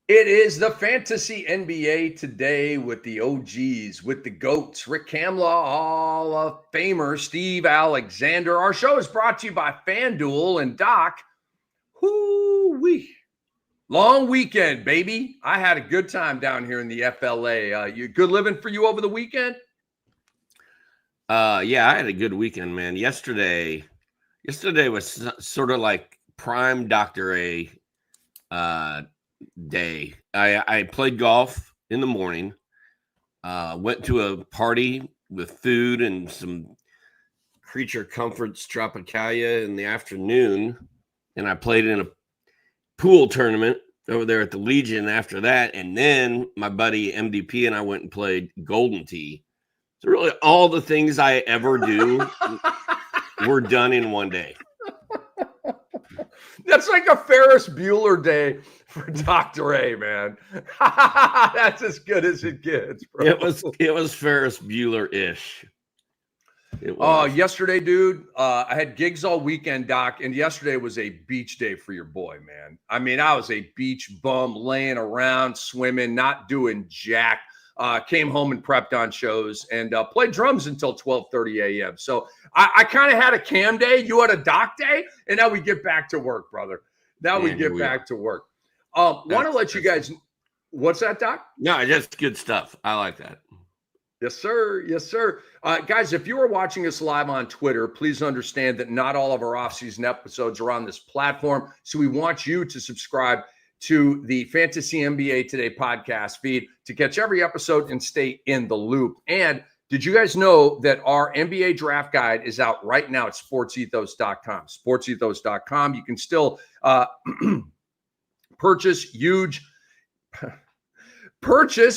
It is the Fantasy NBA today with the OGs, with the GOATs, Rick Kamla, Hall of Famer, Steve Alexander. Our show is brought to you by FanDuel and Doc. Whoo-wee. Long weekend, baby. I had a good time down here in the FLA. You good living for you over the weekend? Yeah, I had a good weekend, man. Yesterday was sort of like prime Dr. A day. I played golf in the morning, went to a party with food and some Creature Comforts Tropicalia in the afternoon, and I played in a pool tournament over there at the Legion after that, and then my buddy MDP and I went and played Golden Tee. So really all the things I ever do were done in one day. That's like a Ferris Bueller day for Dr. A, man. That's as good as it gets, bro. It was Ferris Bueller-ish. Yesterday, dude, I had gigs all weekend, Doc, and yesterday was a beach day for your boy, man. I mean, I was a beach bum laying around, swimming, not doing jack. Came home and prepped on shows and played drums until 12:30 a.m. So I kind of had a Cam day. You had a Doc day, and now we get back to work, brother. Now we get back to work. Want to let you guys. What's that, Doc? No, just good stuff. I like that. Yes, sir. Yes, sir. Guys, if you are watching us live on Twitter, please understand that not all of our off-season episodes are on this platform. So we want you to subscribe to the Fantasy NBA Today podcast feed to catch every episode and stay in the loop. And did you guys know that our NBA draft guide is out right now at sportsethos.com? Sportsethos.com. You can still purchase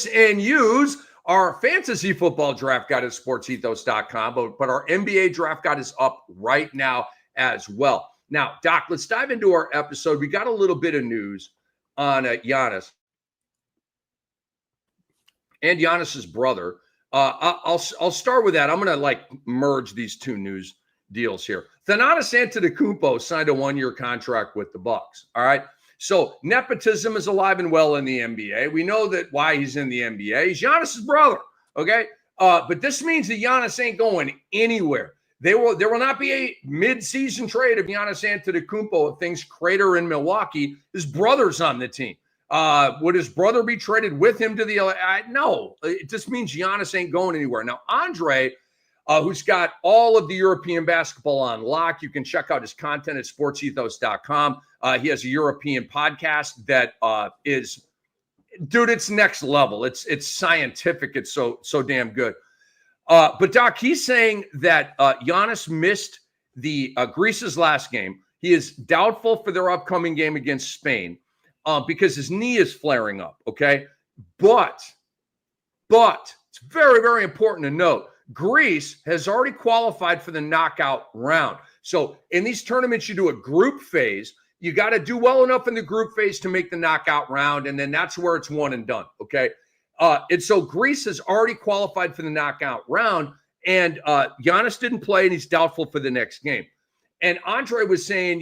and use our fantasy football draft guide at sportsethos.com, but our NBA draft guide is up right now as well. Now, Doc, let's dive into our episode. We got a little bit of news on Giannis and Giannis's brother. I'll start with that. I'm going to merge these two news deals here. Thanasis Antetokounmpo signed a 1-year contract with the Bucks. All right. So nepotism is alive and well in the NBA. We know that why he's in the NBA. He's Giannis's brother. Okay. But this means that Giannis ain't going anywhere. There will not be a mid-season trade of Giannis Antetokounmpo if things crater in Milwaukee. His brother's on the team. Would his brother be traded with him to the no. It just means Giannis ain't going anywhere. Now, Andre, who's got all of the European basketball on lock, you can check out his content at sportsethos.com. He has a European podcast that is, dude, it's next level. It's scientific. It's so damn good. But Doc, he's saying that Giannis missed the Greece's last game. He is doubtful for their upcoming game against Spain because his knee is flaring up. Okay, but it's very, very important to note Greece has already qualified for the knockout round. So in these tournaments, you do a group phase. You got to do well enough in the group phase to make the knockout round, and then that's where it's one and done. Okay. And so Greece has already qualified for the knockout round, and Giannis didn't play, and he's doubtful for the next game. And Andre was saying,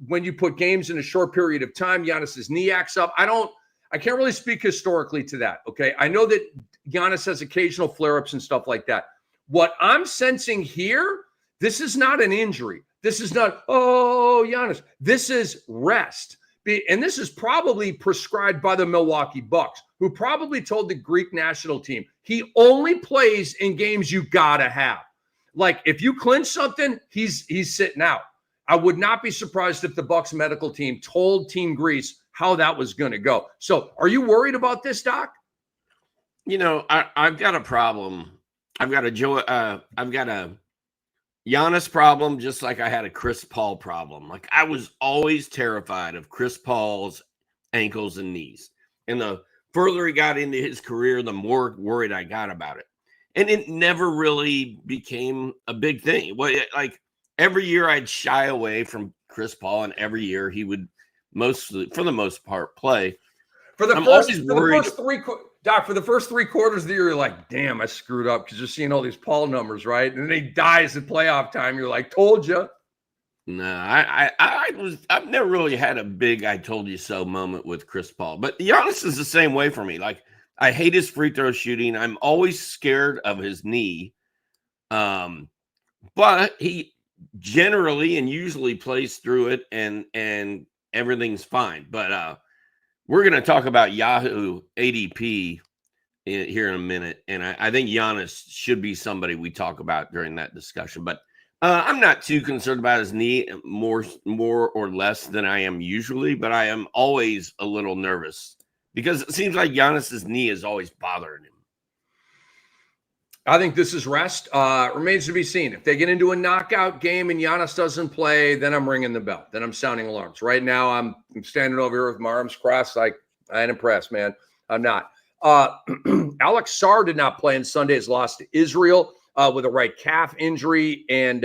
when you put games in a short period of time, Giannis's knee acts up. I can't really speak historically to that, okay? I know that Giannis has occasional flare-ups and stuff like that. What I'm sensing here, this is not an injury. This is not, Giannis. This is rest. And this is probably prescribed by the Milwaukee Bucks, who probably told the Greek national team, he only plays in games you got to have. Like, if you clinch something, he's sitting out. I would not be surprised if the Bucks medical team told Team Greece how that was going to go. So are you worried about this, Doc? I've got a problem. I've got a Giannis problem, just like I had a Chris Paul problem. Like, I was always terrified of Chris Paul's ankles and knees. And the further he got into his career, the more worried I got about it. And it never really became a big thing. Like, every year I'd shy away from Chris Paul, and every year he would for the most part, play. For the first 3 quarters of the year, you're like, damn, I screwed up because you're seeing all these Paul numbers, right? And then he dies at playoff time. You're like, told you. No, I've never really had a big "I told you so" moment with Chris Paul, but Giannis is the same way for me. Like, I hate his free throw shooting. I'm always scared of his knee. But he generally and usually plays through it, and everything's fine. But we're going to talk about Yahoo ADP here in a minute, and I think Giannis should be somebody we talk about during that discussion. But I'm not too concerned about his knee, more or less than I am usually, but I am always a little nervous because it seems like Giannis's knee is always bothering him. I think this is rest. Remains to be seen. If they get into a knockout game and Giannis doesn't play, then I'm ringing the bell. Then I'm sounding alarms. Right now, I'm standing over here with my arms crossed. I ain't impressed, man. I'm not. Alex Sarr did not play in Sunday's loss to Israel with a right calf injury and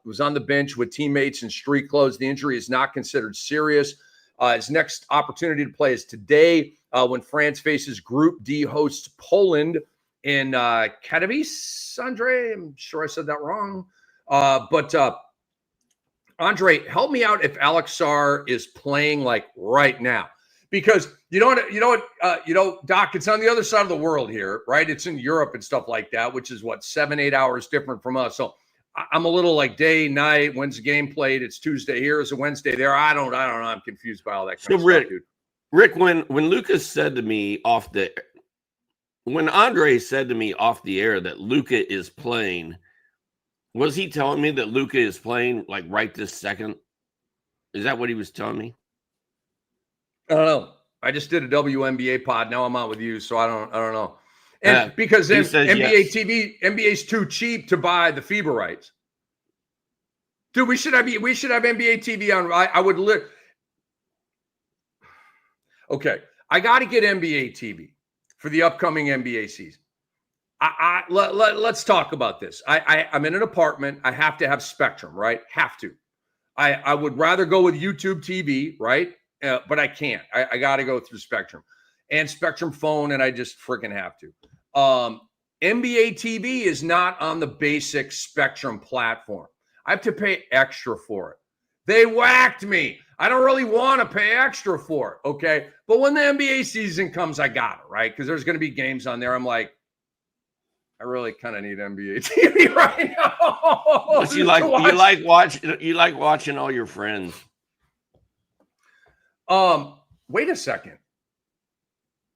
was on the bench with teammates in street clothes. The injury is not considered serious. His next opportunity to play is today when France faces Group D hosts Poland in Katowice. Andre, I'm sure I said that wrong. But Andre, help me out if Alex Sarr is playing like right now. Because you know, Doc, it's on the other side of the world here, right? It's in Europe and stuff like that, which is what, 7-8 hours different from us. So I'm a little like day, night. When's the game played? It's Tuesday here. Is it Wednesday there? I don't know. I'm confused by all that kind of stuff, dude. Rick, when Lucas said to me when Andre said to me off the air that Luka is playing, was he telling me that Luka is playing like right this second? Is that what he was telling me? I don't know. I just did a WNBA pod. Now I'm out with you, so I don't know. And because then NBA yes. TV, NBA's too cheap to buy the FIBA rights. Dude, we should have NBA TV on. I would Okay, I got to get NBA TV for the upcoming NBA season. Let's talk about this. I'm in an apartment. I have to have Spectrum, right? Have to. I would rather go with YouTube TV, right? But I can't. I got to go through Spectrum and Spectrum phone, and I just freaking have to. NBA TV is not on the basic Spectrum platform. I have to pay extra for it. They whacked me. I don't really want to pay extra for it, okay? But when the NBA season comes, I got it, right? Because there's going to be games on there. I'm like, I really kind of need NBA TV right now. But you like watching all your friends. Wait a second.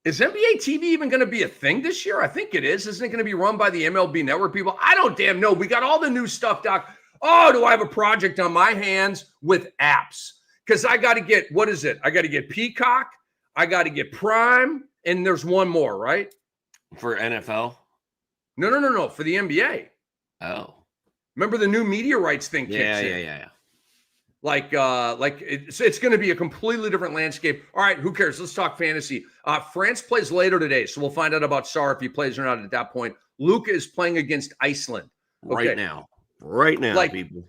Is NBA TV even going to be a thing this year? I think it is. Isn't it going to be run by the MLB Network people? I don't damn know. We got all the new stuff, Doc. Oh, do I have a project on my hands with apps? Because I got to get, what is it? I got to get Peacock. I got to get Prime. And there's one more, right? For NFL? No. For the NBA. Oh. Remember the new media rights thing kicks in? Yeah. Like it's going to be a completely different landscape. All right, who cares? Let's talk fantasy. France plays later today, so we'll find out about Sarr if he plays or not at that point. Luka is playing against Iceland right now. Like, people.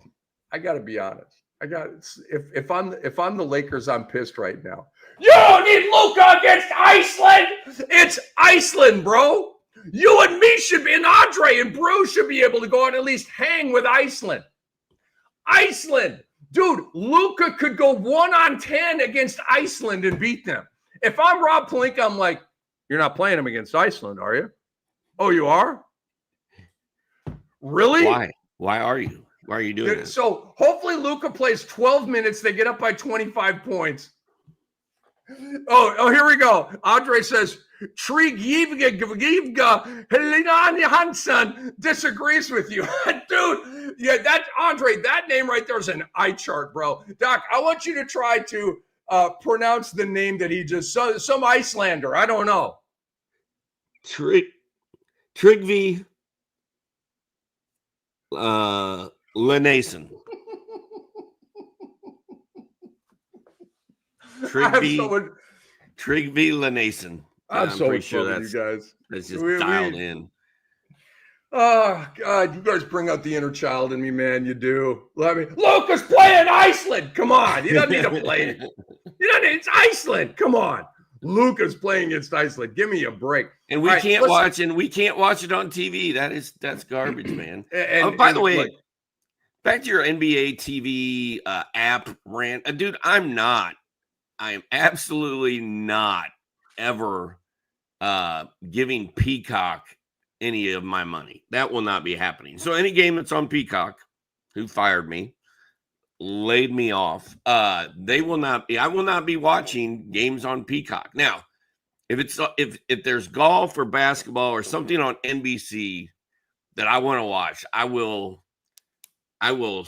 I got to be honest. If I'm the Lakers, I'm pissed right now. You need Luka against Iceland. It's Iceland, bro. You and me should be, and Andre and Bruce should be able to go out and at least hang with Iceland. Iceland. Dude, Luka could go 1-on-10 against Iceland and beat them. If I'm Rob Pelinka, I'm like, you're not playing him against Iceland, are you? Oh, you are? Really? Why are you? Why are you doing this? So hopefully Luka plays 12 minutes. They get up by 25 points. Oh, here we go. Andre says, Trig Yivga Helena Hansen disagrees with you. Dude, yeah, that Andre, that name right there is an eye chart, bro. Doc, I want you to try to pronounce the name that he just saw. Some Icelander. I don't know. Trygve Lenason. Trygve Lenason. I'm so pretty sure that's you guys. That's just dialed in. Oh God, you guys bring out the inner child in me, man. You do. Luka's playing Iceland. Come on, he doesn't need to play. It's Iceland. Come on, Luka's playing against Iceland. Give me a break. And we can't watch it on TV. That's garbage, man. By the way, Back to your NBA TV app rant. Dude, I am absolutely not ever giving Peacock any of my money. That will not be happening. So any game that's on Peacock, who fired me, laid me off, I will not be watching games on Peacock. Now, if there's golf or basketball or something on NBC that I want to watch, I will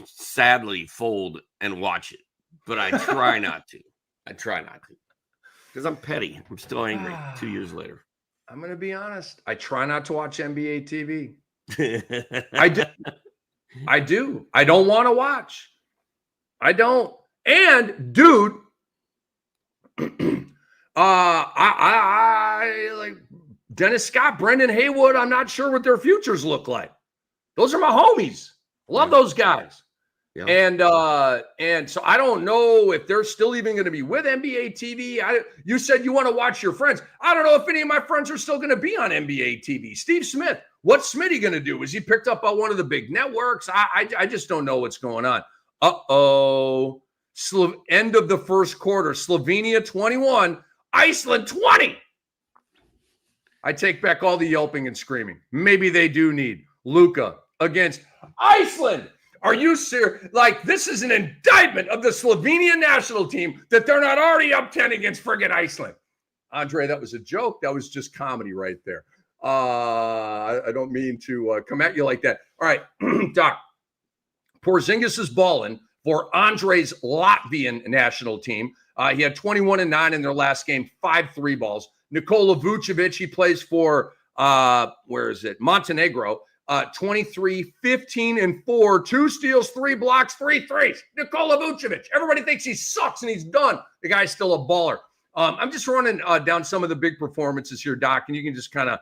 sadly fold and watch it, but I try not to. Because I'm petty. I'm still angry 2 years later. I'm going to be honest. I try not to watch NBA TV. I do. I don't want to watch. I don't. And dude, I like Dennis Scott, Brendan Haywood. I'm not sure what their futures look like. Those are my homies. Love those guys. Yeah. And so I don't know if they're still even going to be with NBA TV. You said you want to watch your friends. I don't know if any of my friends are still going to be on NBA TV. Steve Smith, what's Smitty going to do? Is he picked up by one of the big networks? I just don't know what's going on. End of the first quarter. Slovenia 21, Iceland 20. I take back all the yelping and screaming. Maybe they do need Luka against Iceland. Are you serious? Like, this is an indictment of the Slovenian national team that they're not already up 10 against friggin' Iceland. Andre, that was a joke. That was just comedy right there. I don't mean to come at you like that. All right, Doc. Porzingis is balling for Andre's Latvian national team. He had 21 and 9 in their last game, 5 3 balls. Nikola Vucevic, he plays for, Montenegro. 23, 15, and 4, 2 steals, 3 blocks, 3 threes. Nikola Vucevic. Everybody thinks he sucks and he's done. The guy's still a baller. I'm just running down some of the bbig performances here, Doc, and you can just kind of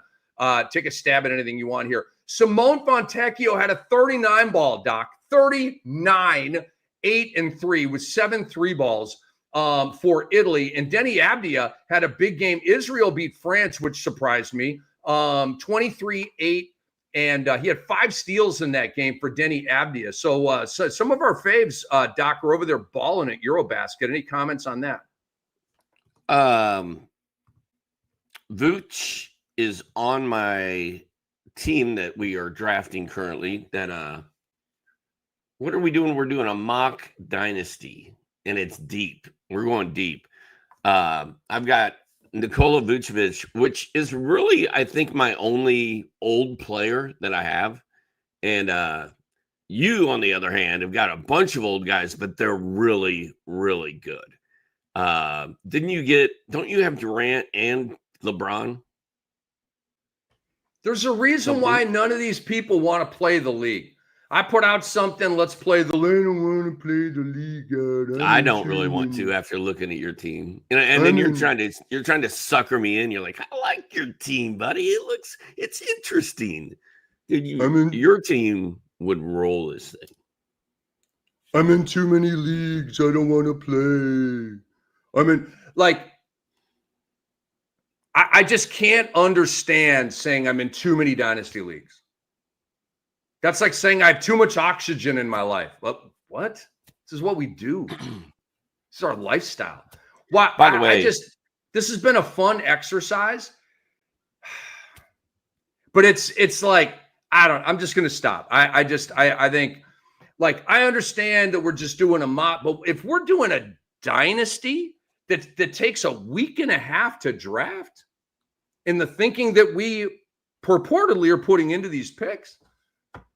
take a stab at anything you want here. Simone Fontecchio had a 39 ball, Doc. 39, 8 and 3 with 7 3 balls for Italy. And Denny Abdia had a big game. Israel beat France, which surprised me. 23-8. And he had 5 steals in that game for Denny Abdia. So some of our faves, Doc, are over there balling at Eurobasket. Any comments on that? Vooch is on my team that we are drafting currently. That what are we doing? We're doing a mock dynasty, and it's deep. We're going deep. I've got Nikola Vucevic, which is really, I think, my only old player that I have. And you, on the other hand, have got a bunch of old guys, but they're really, really good. Don't you have Durant and LeBron? There's a reason why none of these people want to play the league. I put out something, let's play the league. I don't want to play the league. I don't really want to after looking at your team. And then you're trying to sucker me in. You're like, I like your team, buddy. It's interesting. Dude, your team would roll this thing. I'm in too many leagues. I don't want to play. I just can't understand saying I'm in too many dynasty leagues. That's like saying I have too much oxygen in my life. Well, what? This is what we do. This is our lifestyle. Why? By the way, this has been a fun exercise, but it's like, I'm just going to stop. I think, like, I understand that we're just doing a mock, but if we're doing a dynasty that takes a week and a half to draft, in the thinking that we purportedly are putting into these picks,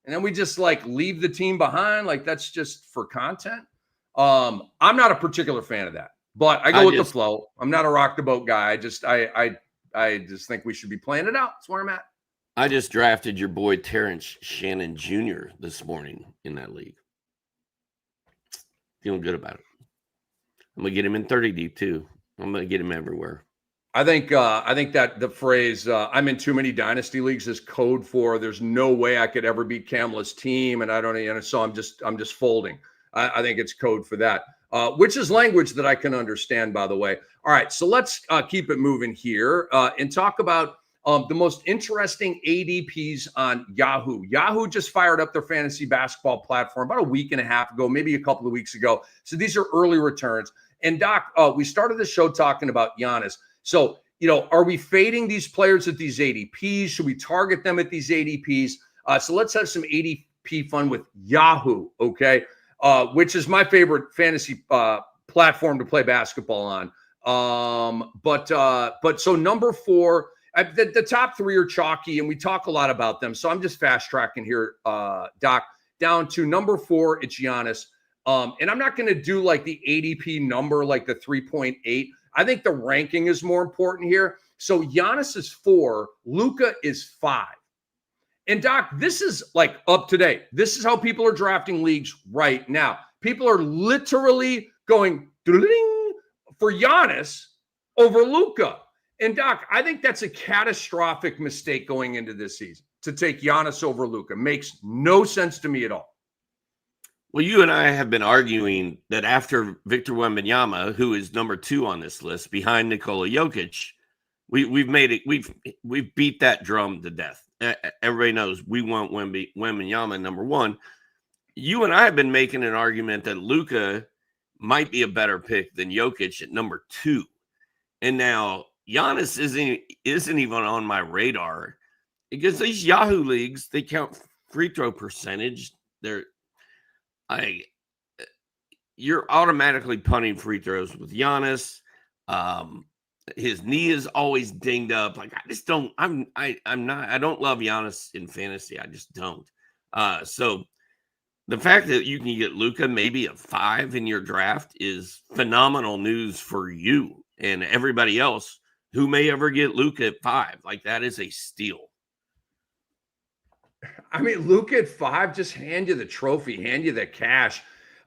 and then we just like leave the team behind, like that's just for content. I'm not a particular fan of that, but I go with the flow. I'm not a rock the boat guy. I just think we should be playing it out. That's where I'm at. I just drafted your boy Terrence Shannon Jr. this morning in that league. Feeling good about it. I'm gonna get him in 30 deep too. I'm gonna get him everywhere. I think that the phrase "I'm in too many dynasty leagues" is code for there's no way I could ever beat Kamla's team, and I don't. So I'm just folding. I think it's code for that, which is language that I can understand, by the way. All right, so let's keep it moving here and talk about The most interesting ADPs on Yahoo. Yahoo just fired up their fantasy basketball platform about a week and a half ago, maybe a couple of weeks ago. So these are early returns. And Doc, we started the show talking about Giannis. So, are we fading these players at these ADPs? Should we target them at these ADPs? So let's have some ADP fun with Yahoo, okay? Which is my favorite fantasy platform to play basketball on. But so number 4, the top 3 are chalky, and we talk a lot about them. So I'm just fast tracking here, Doc, down to number 4. It's Giannis. And I'm not going to do like the ADP number, like the 3.8. I think the ranking is more important here. So Giannis is 4, Luka is 5. And Doc, this is like up to date. This is how people are drafting leagues right now. People are literally going for Giannis over Luka. And Doc, I think that's a catastrophic mistake going into this season to take Giannis over Luka. Makes no sense to me at all. Well, you and I have been arguing that after Victor Wembanyama, who is number 2 on this list behind Nikola Jokic, we've beat that drum to death. Everybody knows we want Wembanyama number 1. You and I have been making an argument that Luka might be a better pick than Jokic at number 2. And now Giannis isn't even on my radar because these Yahoo leagues, they count free throw percentage. You're automatically punting free throws with Giannis. His knee is always dinged up. Like I don't love Giannis in fantasy. I just don't. So the fact that you can get Luka maybe a 5 in your draft is phenomenal news for you and everybody else who may ever get Luka at 5. Like that is a steal. I mean, Luka at 5, just hand you the trophy, hand you the cash.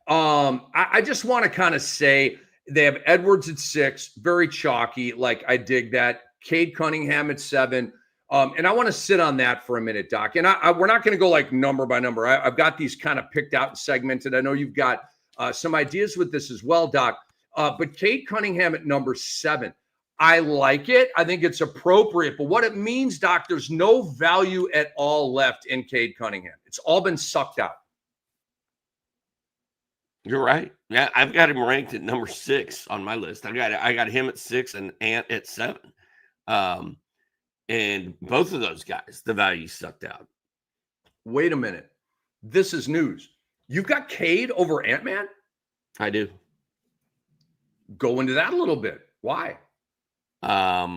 I just want to kind of say they have Edwards at 6, very chalky. Like I dig that. Cade Cunningham at 7. And I want to sit on that for a minute, Doc. And we're not going to go like number by number. I've got these kind of picked out and segmented. I know you've got some ideas with this as well, Doc. But Cade Cunningham at number 7. I like it. I think it's appropriate. But what it means, Doc, there's no value at all left in Cade Cunningham. It's all been sucked out. You're right. Yeah, I've got him ranked at number 6 on my list. I got him at 6 and Ant at 7. And both of those guys, the value sucked out. Wait a minute. This is news. You've got Cade over Ant-Man? I do. Go into that a little bit. Why? I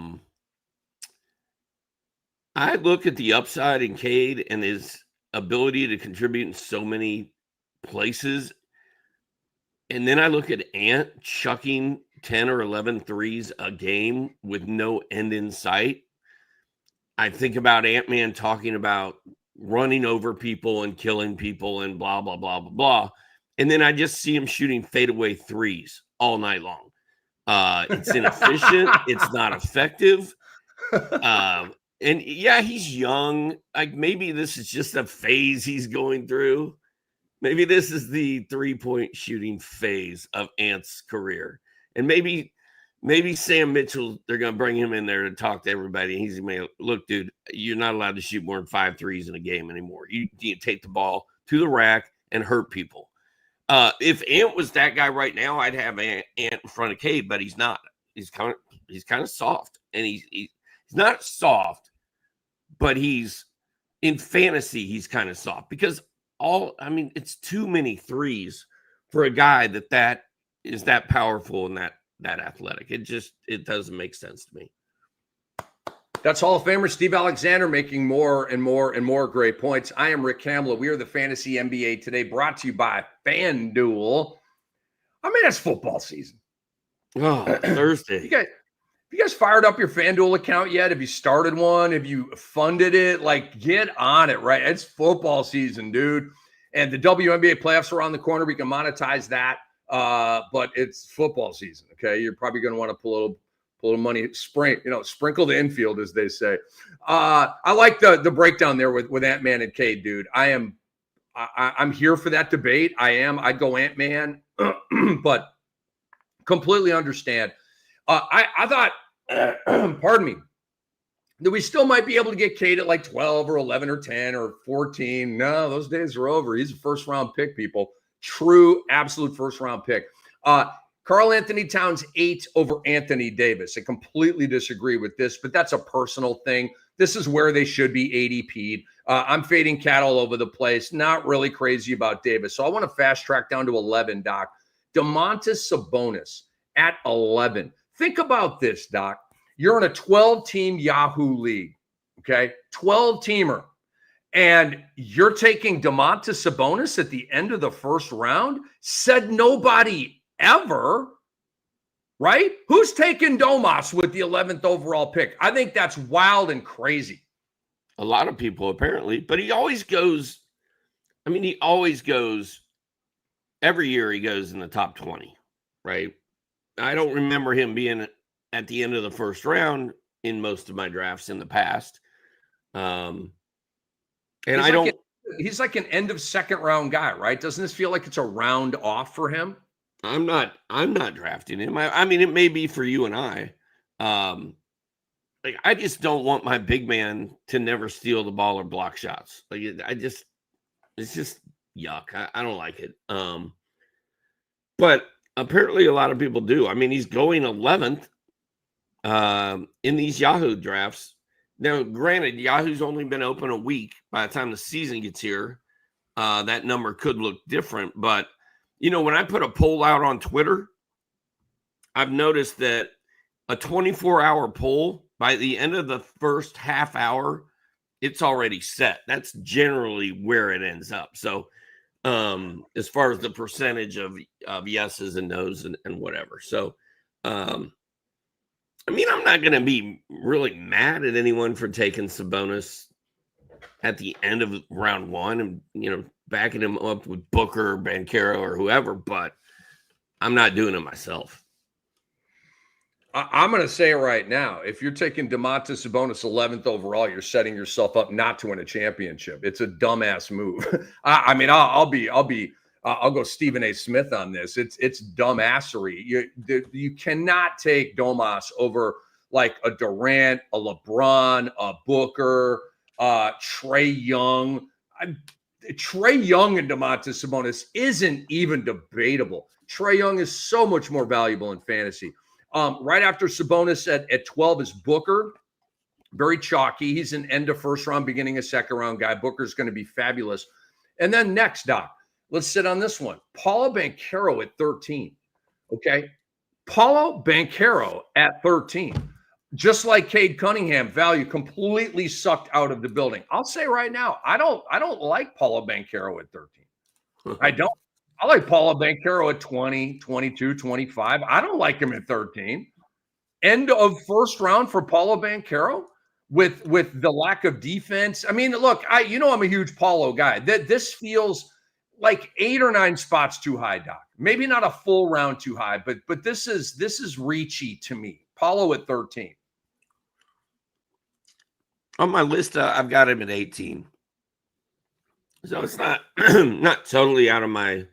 look at the upside in Cade and his ability to contribute in so many places. And then I look at Ant chucking 10 or 11 threes a game with no end in sight. I think about Ant-Man talking about running over people and killing people and blah, blah, blah, blah, blah. And then I just see him shooting fadeaway threes all night long. It's inefficient. It's not effective. And yeah, he's young. Like maybe this is just a phase he's going through. Maybe this is the 3-point shooting phase of Ant's career. And maybe Sam Mitchell, they're going to bring him in there to talk to everybody. He's going to look, dude, you're not allowed to shoot more than 5 threes in a game anymore. You need to take the ball to the rack and hurt people. If Ant was that guy right now, I'd have Ant in front of Cade, but he's not. He's kind of soft, and he's not soft, but he's in fantasy. He's kind of soft because it's too many threes for a guy that is that powerful and that athletic. It doesn't make sense to me. That's Hall of Famer Steve Alexander making more and more and more great points. I am Rick Kamla. We are the Fantasy NBA Today, brought to you by FanDuel. I mean, it's football season. Oh, Thursday. You guys fired up your FanDuel account yet? Have you started one? Have you funded it? Like, get on it, right? It's football season, dude. And the WNBA playoffs are around the corner. We can monetize that. But it's football season, okay? You're probably going to want to pull a little money, sprinkle the infield, as they say. I like the breakdown there with Ant-Man and Cade, dude. I'm here for that debate. I'd go Ant-Man, but completely understand. I thought, pardon me, that we still might be able to get Cade at like 12 or 11 or 10 or 14. No, those days are over. He's a first-round pick, people. True, absolute first-round pick. Karl Anthony Towns 8 over Anthony Davis. I completely disagree with this, but that's a personal thing. This is where they should be ADP'd. I'm fading Cat all over the place. Not really crazy about Davis. So I want to fast track down to 11, Doc. Domantas Sabonis at 11. Think about this, Doc. You're in a 12-team Yahoo league, okay? 12-teamer. And you're taking Domantas Sabonis at the end of the first round? Said nobody ever, right? Who's taking Domas with the 11th overall pick? I think that's wild and crazy. A lot of people apparently, but he always goes. I mean, he always goes. Every year he goes in the top 20, right? I don't remember him being at the end of the first round in most of my drafts in the past. And he's like an end of second round guy, right? Doesn't this feel like it's a round off for him? I'm not drafting him. I mean, it may be for you and I. Like, I just don't want my big man to never steal the ball or block shots. Like, it's just yuck. I don't like it. But apparently a lot of people do. I mean, he's going 11th in these Yahoo drafts. Now, granted, Yahoo's only been open a week. By the time the season gets here, that number could look different. But, you know, when I put a poll out on Twitter, I've noticed that a 24-hour poll, by the end of the first half hour, it's already set. That's generally where it ends up. So as far as the percentage of yeses and nos and whatever. So, I mean, I'm not going to be really mad at anyone for taking Sabonis at the end of round one and, you know, backing him up with Booker, Banchero, or whoever, but I'm not doing it myself. I'm going to say it right now. If you're taking Domantas Sabonis 11th overall, you're setting yourself up not to win a championship. It's a dumbass move. I mean, I'll go Stephen A. Smith on this. It's dumbassery. You cannot take Domas over like a Durant, a LeBron, a Booker, Trae Young. Trae Young and Domantas Sabonis isn't even debatable. Trae Young is so much more valuable in fantasy. Right after Sabonis at 12 is Booker. Very chalky. He's an end of first round, beginning of second round guy. Booker's going to be fabulous. And then next, Doc, let's sit on this one. Paolo Banchero at 13. Okay. Paolo Banchero at 13. Just like Cade Cunningham, value completely sucked out of the building. I'll say right now, I don't like Paolo Banchero at 13. I don't. I like Paolo Banchero at 20, 22, 25. I don't like him at 13. End of first round for Paolo Banchero with the lack of defense. I mean, look, I'm a huge Paolo guy. This feels like 8 or 9 spots too high, Doc. Maybe not a full round too high, but this is reachy to me. Paolo at 13. On my list, I've got him at 18. So it's not not totally out of my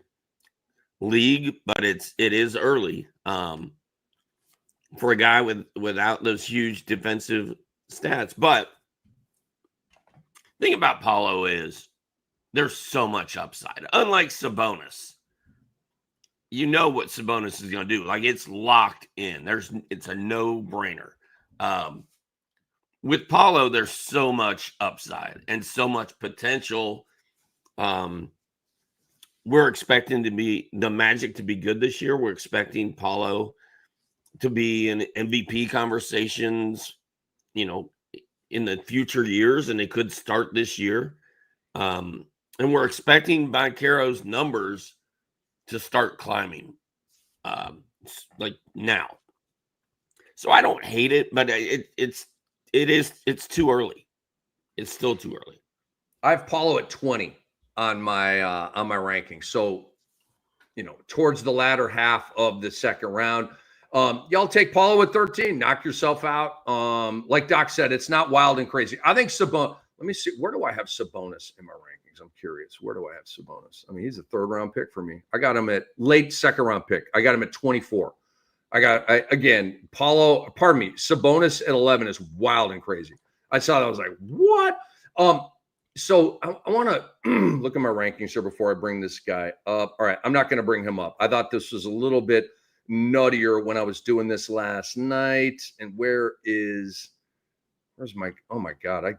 league, but it is early for a guy without those huge defensive stats. But the thing about Paulo is there's so much upside. Unlike Sabonis, you know what Sabonis is going to do. Like, it's locked in. It's a no-brainer. With Paulo, there's so much upside and so much potential. We're expecting the Magic to be good this year. We're expecting Paulo to be in MVP conversations, you know, in the future years, and they could start this year. And we're expecting Banchero's numbers to start climbing, like now. So I don't hate it, but it's too early. It's still too early. I have Paulo at 20 on my ranking. So, you know, towards the latter half of the second round, y'all take Paulo at 13, knock yourself out. Like Doc said, it's not wild and crazy. I think Sabonis, let me see, where do I have Sabonis in my rankings? I'm curious. Where do I have Sabonis? I mean, he's a third round pick for me. I got him at late second round pick. I got him at 24. Sabonis at 11 is wild and crazy. I saw that. I was like, what? So I want to look at my rankings here before I bring this guy up. All right, I'm not going to bring him up. I thought this was a little bit nuttier when I was doing this last night. And where's my, oh my God, I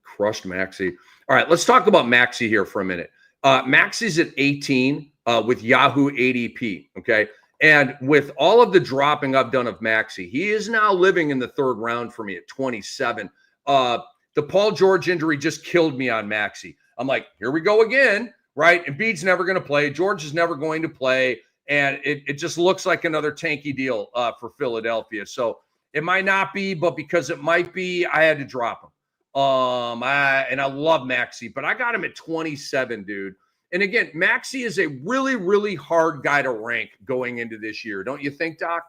crushed Maxi. All right, let's talk about Maxi here for a minute. Maxi's at 18 with Yahoo ADP, okay? And with all of the dropping I've done of Maxi, he is now living in the third round for me at 27. The Paul George injury just killed me on Maxi. I'm like, here we go again, right? Embiid's never going to play. George is never going to play. And it just looks like another tanky deal for Philadelphia. So it might not be, but because it might be, I had to drop him. And I love Maxi, but I got him at 27, dude. And again, Maxi is a really, really hard guy to rank going into this year. Don't you think, Doc?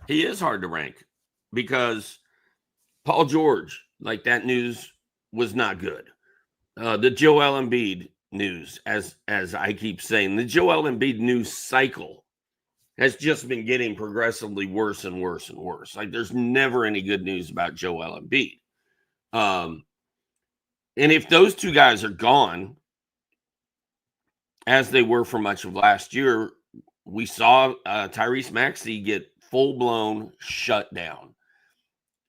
He is hard to rank because Paul George, like that news was not good. The Joel Embiid news, as I keep saying, the Joel Embiid news cycle has just been getting progressively worse and worse and worse. Like there's never any good news about Joel Embiid. And if those two guys are gone, as they were for much of last year, we saw Tyrese Maxey get full-blown shut down.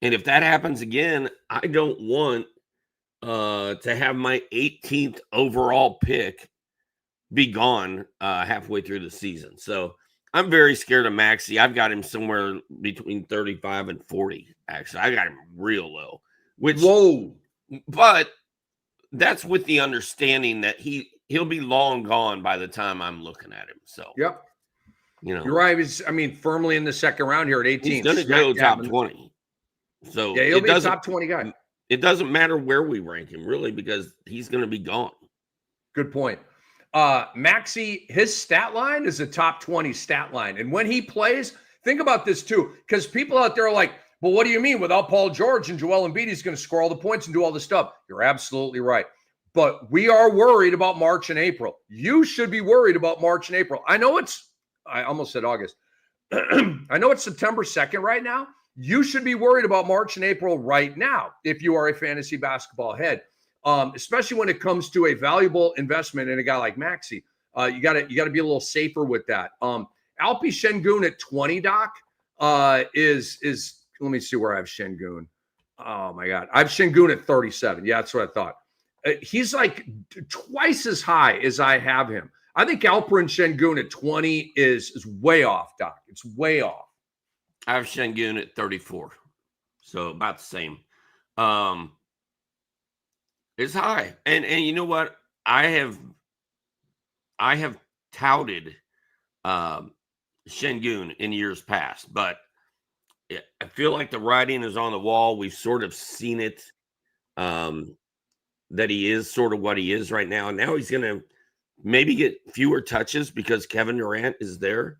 And if that happens again, I don't want to have my 18th overall pick be gone halfway through the season. So I'm very scared of Maxey. I've got him somewhere between 35 and 40, actually. I got him real low. But that's with the understanding that he'll be long gone by the time I'm looking at him. So, yep. You know, you're right. He's, firmly in the second round here at 18. He's going to go top 20. So yeah, he'll be a top 20 guy. It doesn't matter where we rank him, really, because he's going to be gone. Good point. Maxey, his stat line is a top 20 stat line. And when he plays, think about this too, because people out there are like, well, what do you mean? Without Paul George and Joel Embiid, he's going to score all the points and do all this stuff. You're absolutely right. But we are worried about March and April. You should be worried about March and April. I almost said August. I know it's September 2nd right now. You should be worried about March and April right now if you are a fantasy basketball head, especially when it comes to a valuable investment in a guy like Maxey. You got to be a little safer with that. Alpi Şengün at 20, Doc, is let me see where I have Şengün. Oh my God, I have Şengün at 37. Yeah, that's what I thought. He's like twice as high as I have him. I think Alperen Şengün at 20 is way off, Doc. It's way off. I have Şengün at 34, so about the same. It's high, and you know what? I have touted Şengün in years past, but I feel like the writing is on the wall. We've sort of seen it, that he is sort of what he is right now, and now he's going to maybe get fewer touches because Kevin Durant is there.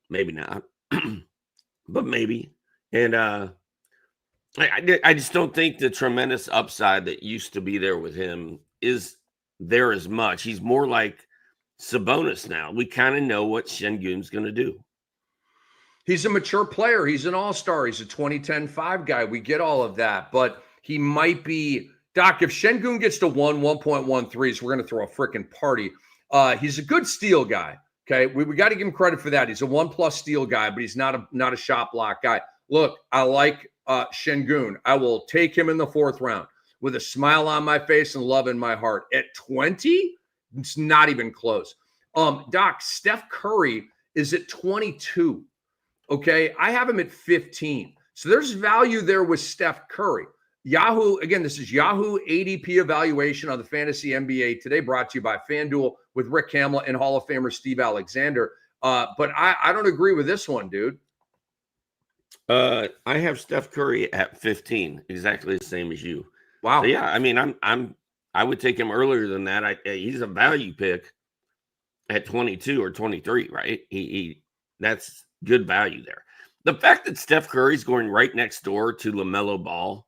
Maybe not. But maybe. And I just don't think the tremendous upside that used to be there with him is there as much. He's more like Sabonis now. We kind of know what Şengün's going to do. He's a mature player. He's an all-star. He's a 2010-5 guy. We get all of that. But he might be – Doc, if Şengün gets to 1.13s, we're going to throw a freaking party. He's a good steal guy. Okay, we got to give him credit for that. He's a 1+ steal guy, but he's not a shot block guy. Look, I like Şengün. I will take him in the 4th round with a smile on my face and love in my heart. At 20, it's not even close. Doc, Steph Curry is at 22. Okay, I have him at 15. So there's value there with Steph Curry. Yahoo, again, this is Yahoo ADP evaluation on the Fantasy NBA today, brought to you by FanDuel with Rick Kamla and Hall of Famer Steve Alexander. But I don't agree with this one, dude. I have Steph Curry at 15, exactly the same as you. Wow. So yeah, I mean, I would take him earlier than that. He's a value pick at 22 or 23, right? He that's good value there. The fact that Steph Curry's going right next door to LaMelo Ball,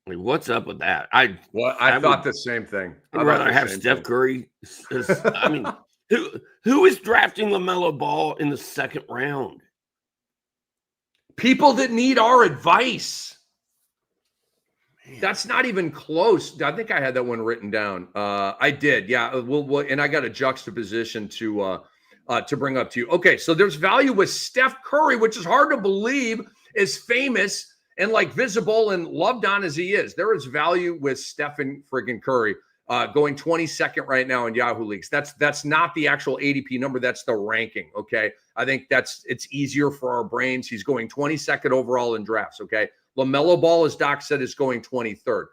I mean, what's up with that? I thought the same thing. I'd rather have Steph Curry. I mean, who is drafting LaMelo Ball in the 2nd round? People that need our advice. That's not even close. I think I had that one written down. I did. Yeah. And I got a juxtaposition to bring up to you. Okay. So there's value with Steph Curry, which is hard to believe is famous and like visible and loved on as he is. There is value with Stephen friggin' Curry going 22nd right now in Yahoo leagues. That's not the actual ADP number. That's the ranking. Okay. I think it's easier for our brains. He's going 22nd overall in drafts. Okay. LaMelo Ball, as Doc said, is going 23rd.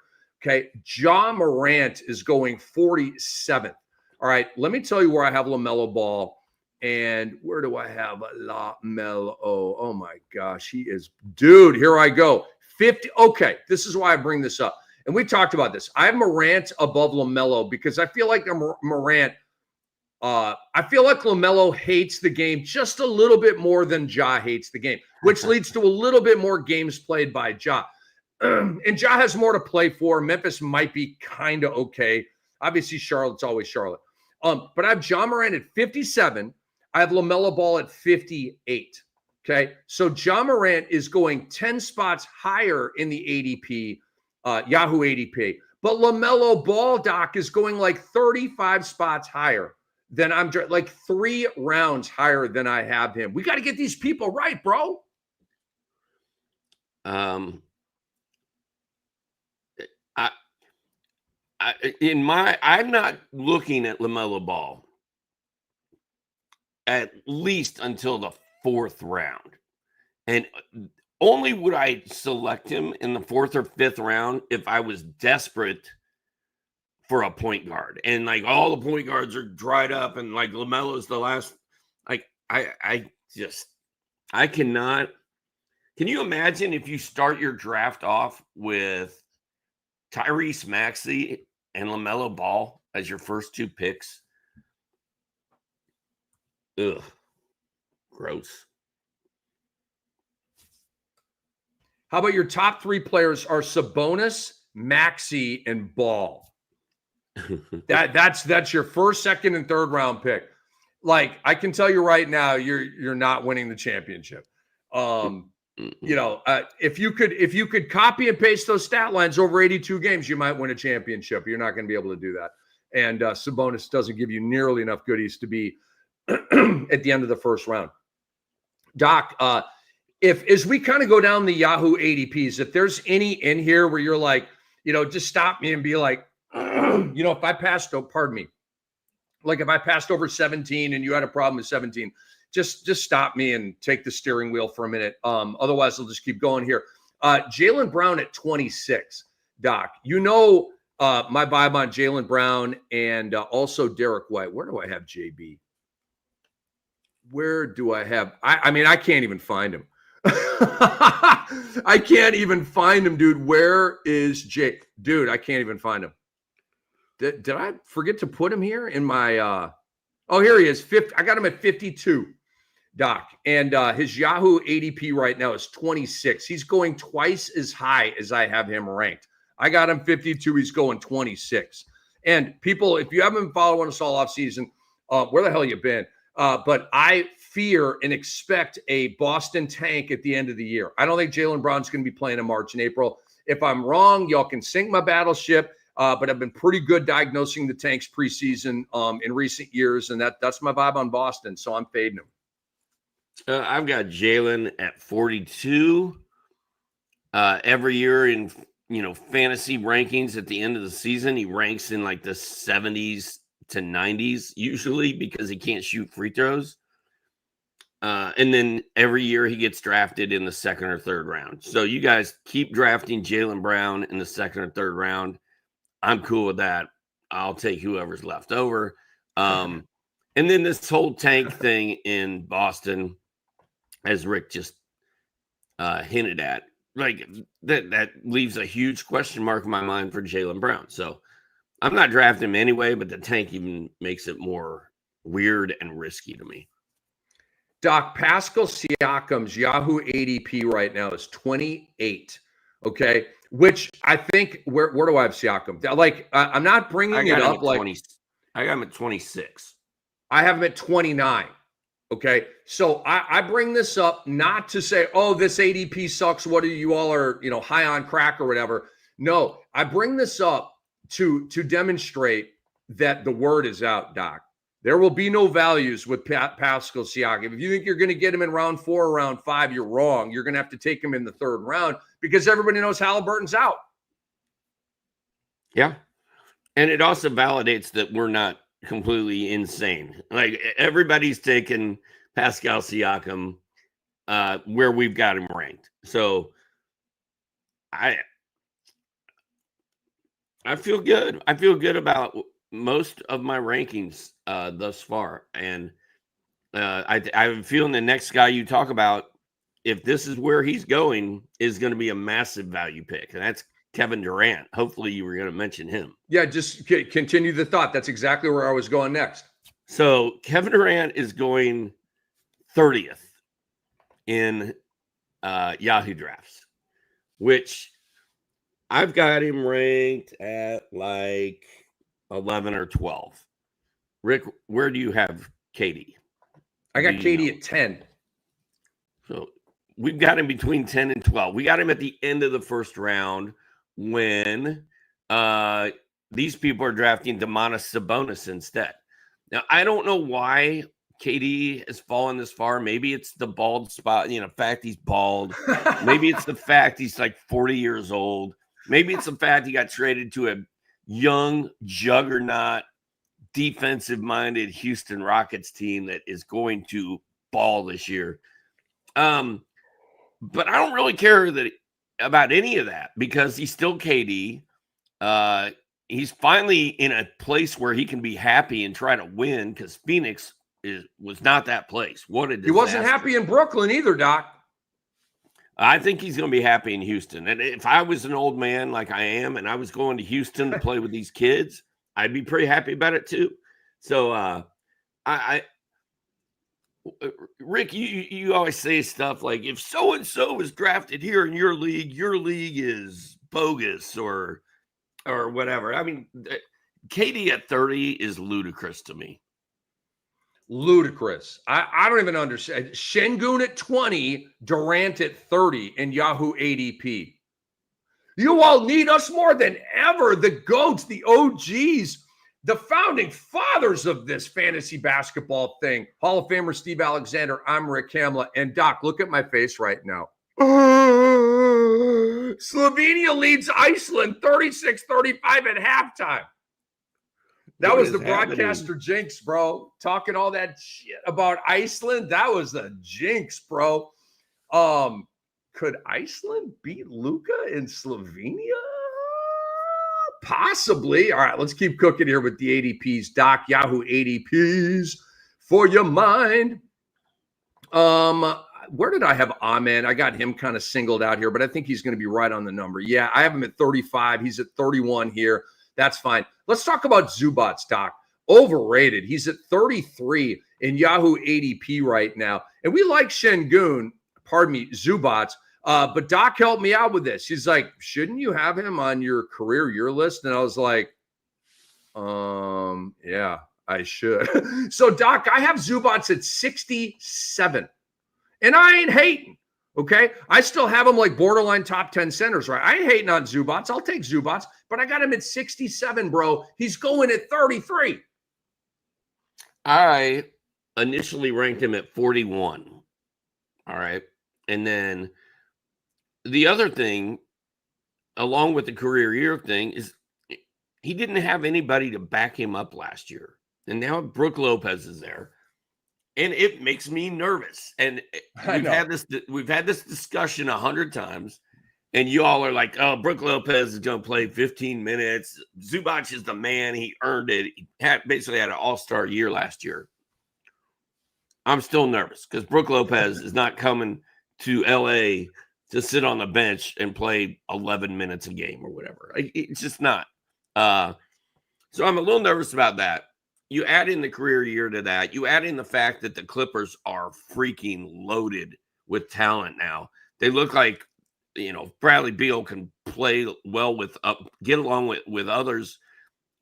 Okay. Ja Morant is going 47th. All right. Let me tell you where I have LaMelo Ball. And where do I have LaMelo? Oh my gosh. He is, dude, here I go. 50. Okay. This is why I bring this up. And we talked about this. I have Morant above LaMelo because I feel like Morant, I feel like LaMelo hates the game just a little bit more than Ja hates the game, which leads to a little bit more games played by Ja. And Ja has more to play for. Memphis might be kind of okay. Obviously, Charlotte's always Charlotte. But I have Ja Morant at 57. I have LaMelo Ball at 58. Okay. So Ja Morant is going 10 spots higher in the ADP, Yahoo ADP. But LaMelo Ball, Doc, is going like 35 spots higher than I'm like 3 rounds higher than I have him. We got to get these people right, bro. I'm not looking at LaMelo Ball at least until the 4th round. And only would I select him in the 4th or 5th round if I was desperate for a point guard. And like all the point guards are dried up and like LaMelo's the last. Like I cannot. Can you imagine if you start your draft off with Tyrese Maxey and LaMelo Ball as your first 2 picks? Ugh. Gross. How about your top 3 players are Sabonis, Maxey, and Ball? That's your 1st, 2nd, and 3rd round pick. Like, I can tell you right now, you're not winning the championship. If you could copy and paste those stat lines over 82 games, you might win a championship. You're not going to be able to do that. And Sabonis doesn't give you nearly enough goodies to be at the end of the 1st round. Doc, if as we kind of go down the Yahoo ADPs, if there's any in here where you're like, just stop me and be like, if I passed, pardon me, like if I passed over 17 and you had a problem with 17, just stop me and take the steering wheel for a minute. Otherwise, I'll just keep going here. Jaylen Brown at 26, Doc. My vibe on Jaylen Brown and also Derek White. Where do I have JB? Where do I have? I can't even find him. I can't even find him, dude. Where is Jay? Dude, I can't even find him. Did I forget to put him here in my oh, here he is. 50. I got him at 52, Doc. And his Yahoo ADP right now is 26. He's going twice as high as I have him ranked. I got him 52. He's going 26. And people, if you haven't been following us all off season, where the hell you been? But I fear and expect a Boston tank at the end of the year. I don't think Jaylen Brown's going to be playing in March and April. If I'm wrong, y'all can sink my battleship. But I've been pretty good diagnosing the tanks preseason in recent years, and that's my vibe on Boston. So I'm fading him. I've got Jaylen at 42. Every year in fantasy rankings at the end of the season, he ranks in like the 70s to 90s usually because he can't shoot free throws. And then every year he gets drafted in the 2nd or 3rd round. So you guys keep drafting Jaylen Brown in the 2nd or 3rd round. I'm cool with that. I'll take whoever's left over. And then this whole tank thing in Boston, as Rick just hinted at, like that leaves a huge question mark in my mind for Jaylen Brown. So I'm not drafting him anyway, but the tank even makes it more weird and risky to me. Doc, Pascal Siakam's Yahoo ADP right now is 28. Okay. Which I think, where do I have Siakam? Like, I'm not bringing it up like 20, I got him at 26. I have him at 29. Okay. So I bring this up not to say, oh, this ADP sucks. What are you all are, high on crack or whatever. No, I bring this up to demonstrate that the word is out, Doc. There will be no values with Pascal Siakam. If you think you're going to get him in round 4 or round 5, you're wrong. You're going to have to take him in the 3rd round because everybody knows Halliburton's out. Yeah. And it also validates that we're not completely insane. Like, everybody's taken Pascal Siakam where we've got him ranked. So I feel good. I feel good about most of my rankings thus far. And I have a feeling the next guy you talk about, if this is where he's going, is going to be a massive value pick. And that's Kevin Durant. Hopefully you were going to mention him. Yeah, just continue the thought. That's exactly where I was going next. So Kevin Durant is going 30th in Yahoo drafts, which I've got him ranked at like 11 or 12. Rick, where do you have KD? I got KD at 10. So we've got him between 10 and 12. We got him at the end of the 1st round when these people are drafting Domantas Sabonis instead. Now, I don't know why KD has fallen this far. Maybe it's the bald spot, fact he's bald. Maybe it's the fact he's like 40 years old. Maybe it's the fact he got traded to a young juggernaut, defensive-minded Houston Rockets team that is going to ball this year. But I don't really care about any of that because he's still KD. He's finally in a place where he can be happy and try to win because Phoenix was not that place. What a disaster. He wasn't happy in Brooklyn either, Doc. I think he's going to be happy in Houston. And if I was an old man like I am and I was going to Houston to play with these kids, I'd be pretty happy about it too. So Rick, you always say stuff like, if so-and-so is drafted here in your league is bogus or whatever. I mean, KD at 30 is ludicrous to me. Ludicrous. I don't even understand. Şengün at 20, Durant at 30 in Yahoo ADP. You all need us more than ever. The GOATs, the OGs, the founding fathers of this fantasy basketball thing. Hall of Famer Steve Alexander. I'm Rick Kamla. And Doc, look at my face right now. Slovenia leads Iceland 36-35 at halftime. That was the broadcaster jinx, bro. Talking all that shit about Iceland. That was the jinx, bro. Could Iceland beat Luka in Slovenia? Possibly. All right, let's keep cooking here with the ADPs. Doc, Yahoo ADPs for your mind. Where did I have Amen? I got him kind of singled out here, but I think he's going to be right on the number. Yeah, I have him at 35. He's at 31 here. That's fine. Let's talk about Zubats, Doc. Overrated. He's at 33 in Yahoo ADP right now. And we like Şengün, Zubats. But Doc helped me out with this. He's like, shouldn't you have him on your career year list? And I was like, yeah, I should. So, Doc, I have Zubats at 67. And I ain't hating. Okay, I still have him like borderline top 10 centers, right? I ain't hating on Zubats. I'll take Zubats, but I got him at 67, bro. He's going at 33. I initially ranked him at 41. All right. And then the other thing, along with the career year thing, is he didn't have anybody to back him up last year. And now Brook Lopez is there. And it makes me nervous. And we've had this discussion 100 times. And you all are like, oh, Brook Lopez is going to play 15 minutes. Zubac is the man. He earned it. He basically had an all-star year last year. I'm still nervous because Brook Lopez is not coming to L.A. to sit on the bench and play 11 minutes a game or whatever. It's just not. So I'm a little nervous about that. You add in the career year to that. You add in the fact that the Clippers are freaking loaded with talent now. They look like, Bradley Beal can play well get along with others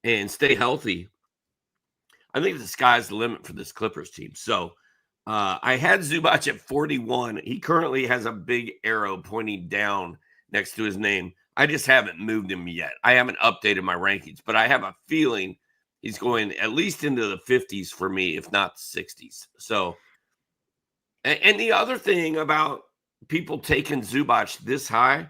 and stay healthy. I think the sky's the limit for this Clippers team. So I had Zubac at 41. He currently has a big arrow pointing down next to his name. I just haven't moved him yet. I haven't updated my rankings, but I have a feeling he's going at least into the 50s for me, if not 60s. So, and the other thing about people taking Zubac this high,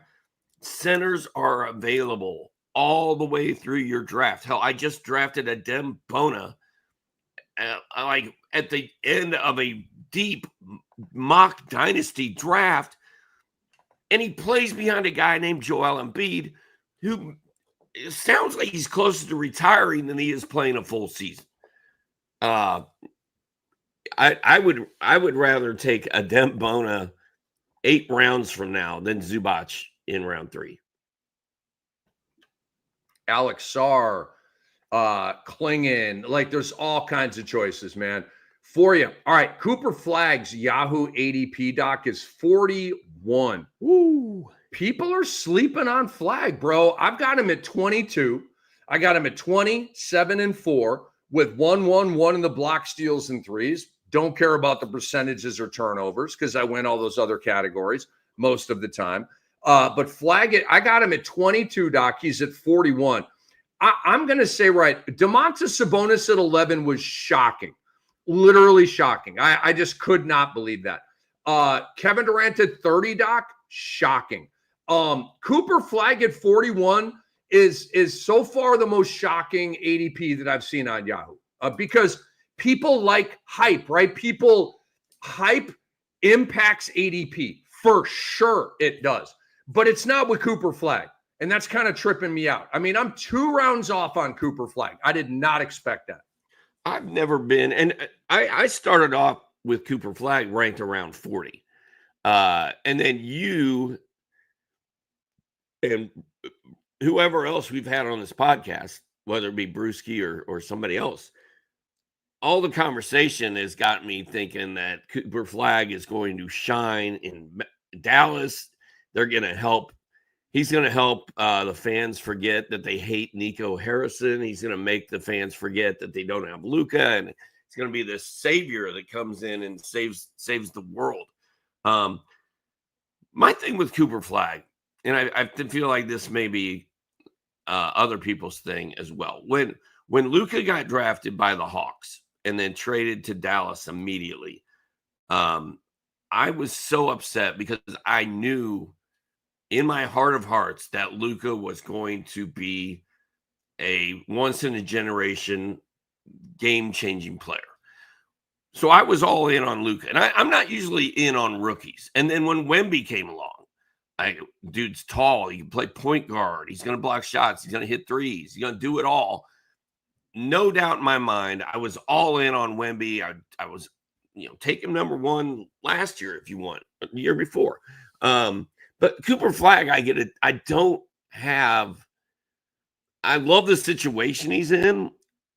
centers are available all the way through your draft. Hell, I just drafted a Dem Bona like at the end of a deep mock dynasty draft, and he plays behind a guy named Joel Embiid, who it sounds like he's closer to retiring than he is playing a full season. I would rather take a Dem Bona 8 rounds from now than Zubac in round 3. Alex Sarr, Klingon, like there's all kinds of choices, man, for you. All right, Cooper Flagg's Yahoo ADP doc is 41. Woo! People are sleeping on Flagg, bro. I've got him at 22. I got him at 20, 7 and 4 with 1 in the block, steals, and threes. Don't care about the percentages or turnovers because I win all those other categories most of the time. But Flagg, I got him at 22, Doc. He's at 41. I'm going to say, right, Domantas Sabonis at 11 was shocking, literally shocking. I just could not believe that. Kevin Durant at 30, Doc, shocking. Cooper Flagg at 41 is so far the most shocking ADP that I've seen on Yahoo because people like hype, right? Hype impacts ADP. For sure it does. But it's not with Cooper Flagg. And that's kind of tripping me out. I mean, I'm 2 rounds off on Cooper Flagg. I did not expect that. I've never been. And I started off with Cooper Flagg ranked around 40. And then you and whoever else we've had on this podcast, whether it be Brewski or somebody else, all the conversation has got me thinking that Cooper Flagg is going to shine in Dallas. They're going to help. He's going to help the fans forget that they hate Nico Harrison. He's going to make the fans forget that they don't have Luka, and he's going to be this savior that comes in and saves the world. My thing with Cooper Flagg, and I feel like this may be other people's thing as well. When Luka got drafted by the Hawks and then traded to Dallas immediately, I was so upset because I knew in my heart of hearts that Luka was going to be a once-in-a-generation game-changing player. So I was all in on Luka. And I'm not usually in on rookies. And then when Wemby came along, dude's tall. He can play point guard. He's going to block shots. He's going to hit threes. He's going to do it all. No doubt in my mind, I was all in on Wemby. I was, take him number 1 last year if you want, the year before. But Cooper Flagg, I get it. I love the situation he's in.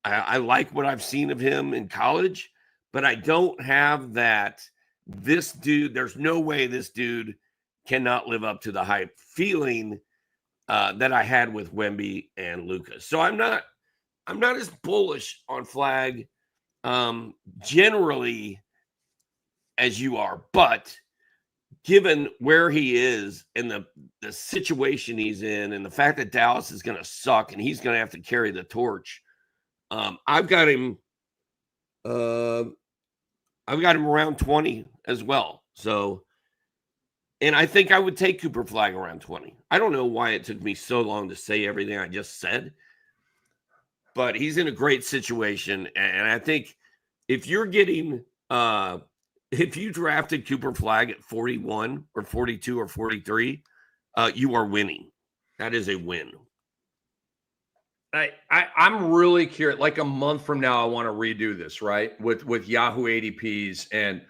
I like what I've seen of him in college, but I don't have that. This dude, there's no way this dude cannot live up to the hype feeling that I had with Wemby and Luka. So I'm not as bullish on Flagg generally as you are, but given where he is and the situation he's in and the fact that Dallas is going to suck and he's going to have to carry the torch, I've got him around 20 as well. So, and I think I would take Cooper Flagg around 20. I don't know why it took me so long to say everything I just said, but he's in a great situation. And I think if you're getting if you drafted Cooper Flagg at 41 or 42 or 43, you are winning. That is a win. I'm really curious. Like a month from now, I want to redo this, right? With Yahoo ADPs. And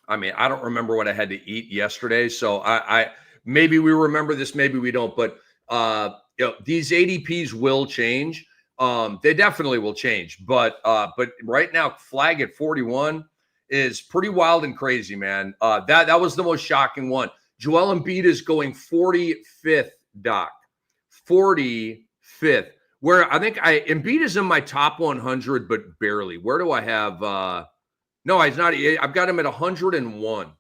I mean, I don't remember what I had to eat yesterday. So I maybe we remember this, maybe we don't. But these ADPs will change. They definitely will change, but right now, Flagg at 41 is pretty wild and crazy, man. That was the most shocking one. Joel Embiid is going 45th, Doc, 45th. Where I think Embiid is in my top 100, but barely. Where do I have? No, he's not. I've got him at 101.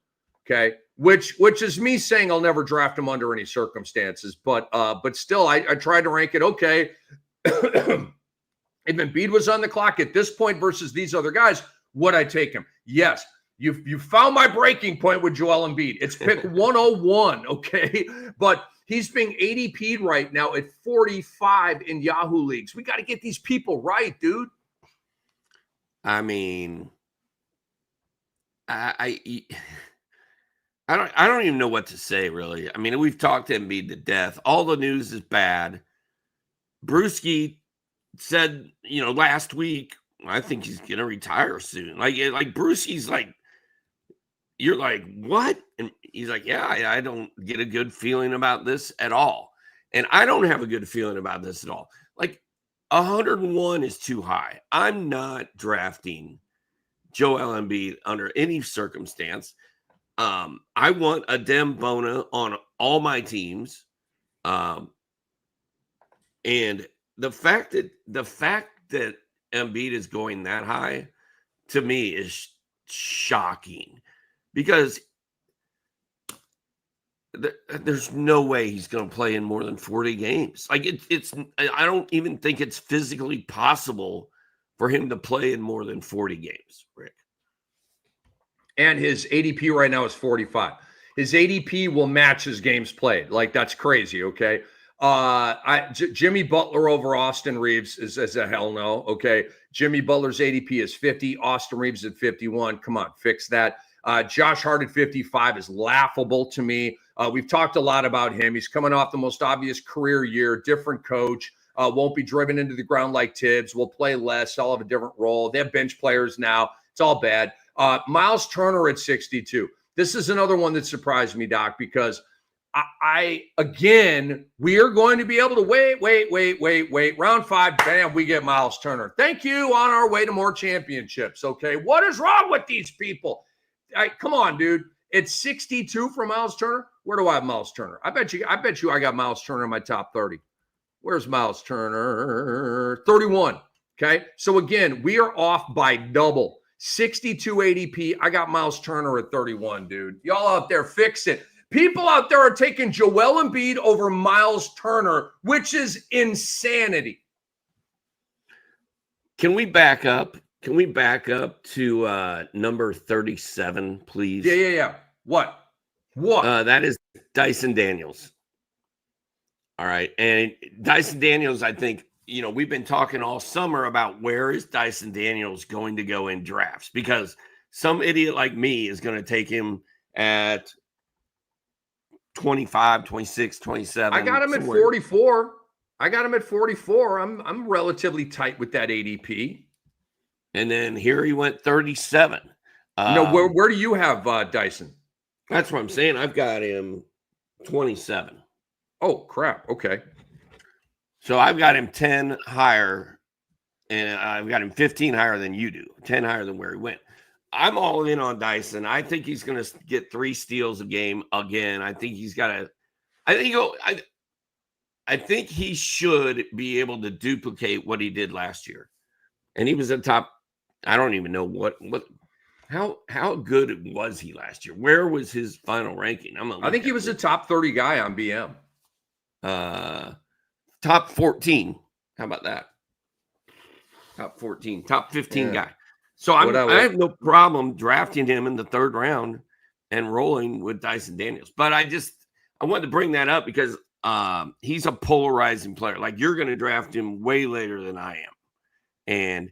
Okay. Which is me saying I'll never draft him under any circumstances. But still, I tried to rank it. Okay. If Embiid was on the clock at this point versus these other guys, would I take him? Yes. You found my breaking point with Joel Embiid. It's pick 101, okay? But he's being ADP'd right now at 45 in Yahoo leagues. We got to get these people right, dude. I mean, I don't even know what to say, really. I mean, we've talked to Embiid to death. All the news is bad. Brewski said, last week, I think he's going to retire soon. Like Brewski's like, you're like, what? And he's like, yeah, I don't get a good feeling about this at all. And I don't have a good feeling about this at all. Like 101 is too high. I'm not drafting Joel Embiid under any circumstance. I want a Dem Bona on all my teams. And the fact that Embiid is going that high to me is shocking. Because there's no way he's going to play in more than 40 games. Like I don't even think it's physically possible for him to play in more than 40 games, Rick. And his ADP right now is 45. His ADP will match his games played. Like, that's crazy, okay? Jimmy Butler over Austin Reeves is a hell no, okay? Jimmy Butler's ADP is 50. Austin Reeves at 51. Come on, fix that. Josh Hart at 55 is laughable to me. We've talked a lot about him. He's coming off the most obvious career year, different coach, won't be driven into the ground like Tibbs, will play less, I'll have a different role. They have bench players now. It's all bad. Miles Turner at 62. This is another one that surprised me, Doc, because we are going to be able to wait. Round 5, bam, we get Miles Turner. Thank you, on our way to more championships, okay? What is wrong with these people? Come on, dude. It's 62 for Miles Turner. Where do I have Miles Turner? I bet you I got Miles Turner in my top 30. Where's Miles Turner? 31. Okay. So again, we are off by double. 62 ADP. I got Miles Turner at 31, dude. Y'all out there, fix it. People out there are taking Joel Embiid over Miles Turner, which is insanity. Can we back up? Can we back up to number 37, please? Yeah. What? That is Dyson Daniels. All right. And Dyson Daniels, I think, we've been talking all summer about where is Dyson Daniels going to go in drafts, because some idiot like me is going to take him at 25, 26, 27. I got him at 44. I'm relatively tight with that ADP. And then here he went 37. Where do you have Dyson? That's what I'm saying. I've got him 27. Oh, crap. Okay. So I've got him 10 higher, and I've got him 15 higher than you do, 10 higher than where he went. I'm all in on Dyson. I think he's going to get 3 steals a game again. I think he's got to – I think he should be able to duplicate what he did last year. And he was a top – I don't even know how good was he last year? Where was his final ranking? I think he was a top 30 guy on BM. Top 14. How about that? Top 14, top 15 guy. So I have no problem drafting him in the 3rd round and rolling with Dyson Daniels. But I wanted to bring that up because he's a polarizing player. Like, you're going to draft him way later than I am. And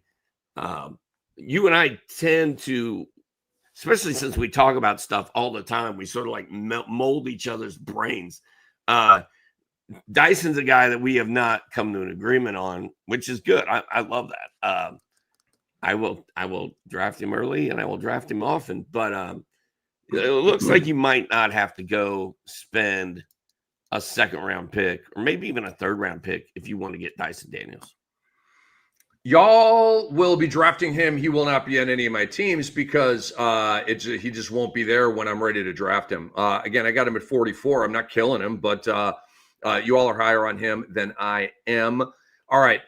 you and I tend to, especially since we talk about stuff all the time, we sort of like mold each other's brains. Dyson's a guy that we have not come to an agreement on, which is good. I love that. I will draft him early and I will draft him often, but it looks like you might not have to go spend a 2nd round pick or maybe even a 3rd round pick if you want to get Dyson Daniels. Y'all will be drafting him. He will not be on any of my teams because he just won't be there when I'm ready to draft him. Again, I got him at 44. I'm not killing him, but you all are higher on him than I am. All right,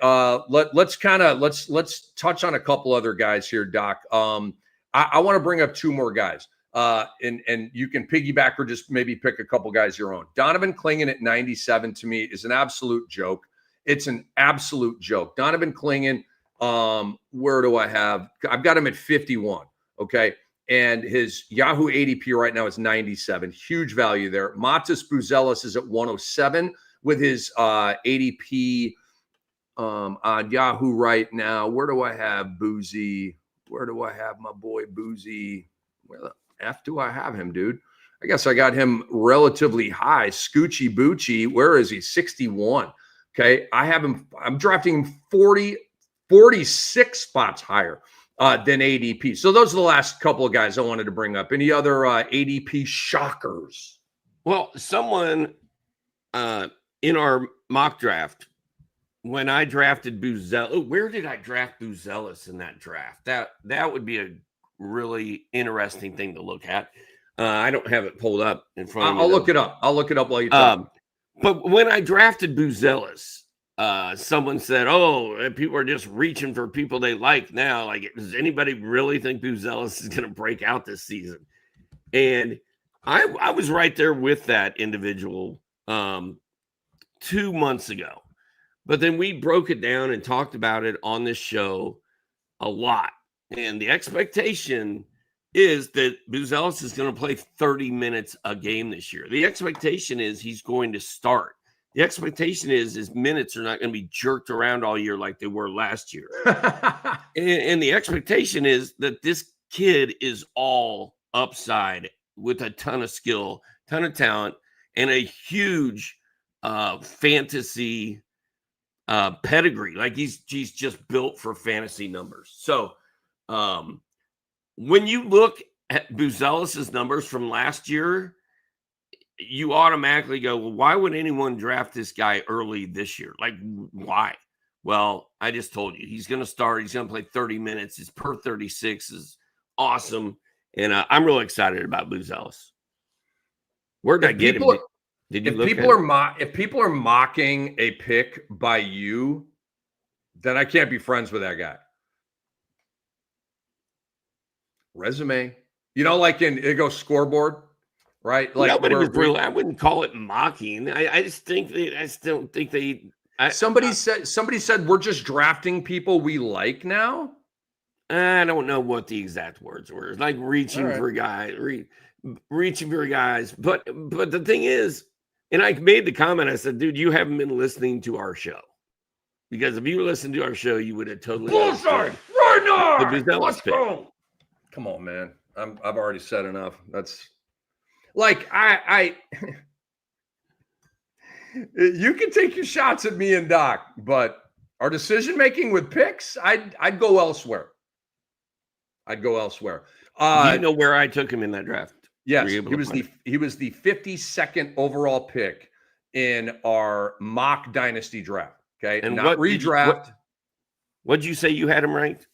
let's touch on a couple other guys here, Doc. I want to bring up 2 more guys. And you can piggyback or just maybe pick a couple guys your own. Donovan Clingan at 97 to me is an absolute joke. It's an absolute joke. Donovan Clingan, where do I have? I've got him at 51. Okay. And his Yahoo ADP right now is 97. Huge value there. Matas Buzelis is at 107 with his ADP on Yahoo right now. Where do I have Boozy? Where do I have my boy Boozy? Where the F do I have him, dude? I guess I got him relatively high. Scoochie Boochie. Where is he? 61. Okay. I have him. I'm drafting him 46 spots higher than ADP. So those are the last couple of guys I wanted to bring up. Any other ADP shockers? Well, someone in our mock draft, when I drafted Buzelis, where did I draft Buzelis in that draft? That would be a really interesting thing to look at. I don't have it pulled up in front of me. I'll look it up. I'll look it up while you talk. But when I drafted Buzelis, someone said, "Oh, people are just reaching for people they like now. Like, does anybody really think Buzelis is going to break out this season?" And I was right there with that individual 2 months ago. But then we broke it down and talked about it on this show a lot. And the expectation is that Buzelis is going to play 30 minutes a game this year. The expectation is he's going to start. The expectation is his minutes are not going to be jerked around all year like they were last year. and the expectation is that this kid is all upside with a ton of skill, ton of talent, and a huge fantasy pedigree. Like he's just built for fantasy numbers. So when you look at Buzelis's numbers from last year, you automatically go, well, why would anyone draft this guy early this year? Like, why? Well, I just told you, he's going to start. He's going to play 30 minutes. His per 36 is awesome. And I'm really excited about Buzelis. Where did I get him? Did you look at it? If people are mocking a pick by you, then I can't be friends with that guy. Resume, like it goes scoreboard, right? Like, no, but it was real. I wouldn't call it mocking. I just think I still think they. Somebody said we're just drafting people we like now. I don't know what the exact words were. It's like reaching for guys, reaching for guys. But the thing is, and I made the comment. I said, "Dude, you haven't been listening to our show, because if you listened to our show, you would have totally bullseye right now. Let's go." Come on, man. I've already said enough. That's like I you can take your shots at me and Doc, but our decision making with picks, I'd go elsewhere. I'd go elsewhere. You know where I took him in that draft? Yes, he was the 52nd overall pick in our mock dynasty draft. Okay, and not redraft. What'd you say you had him ranked?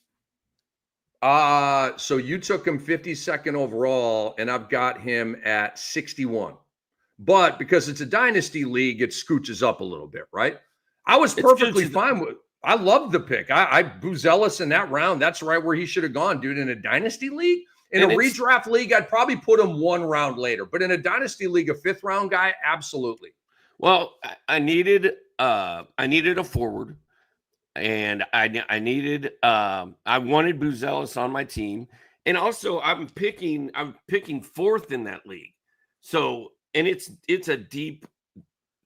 So you took him 52nd overall, and I've got him at 61. But because it's a dynasty league, it scooches up a little bit, right? I was perfectly fine with. I loved the pick. I Buzelis in that round. That's right where he should have gone, dude. In a dynasty league, in a redraft league, I'd probably put him one round later. But in a dynasty league, a fifth round guy, absolutely. Well, I needed a forward. And I wanted Buzelis on my team. And also I'm picking fourth in that league. So, and it's a deep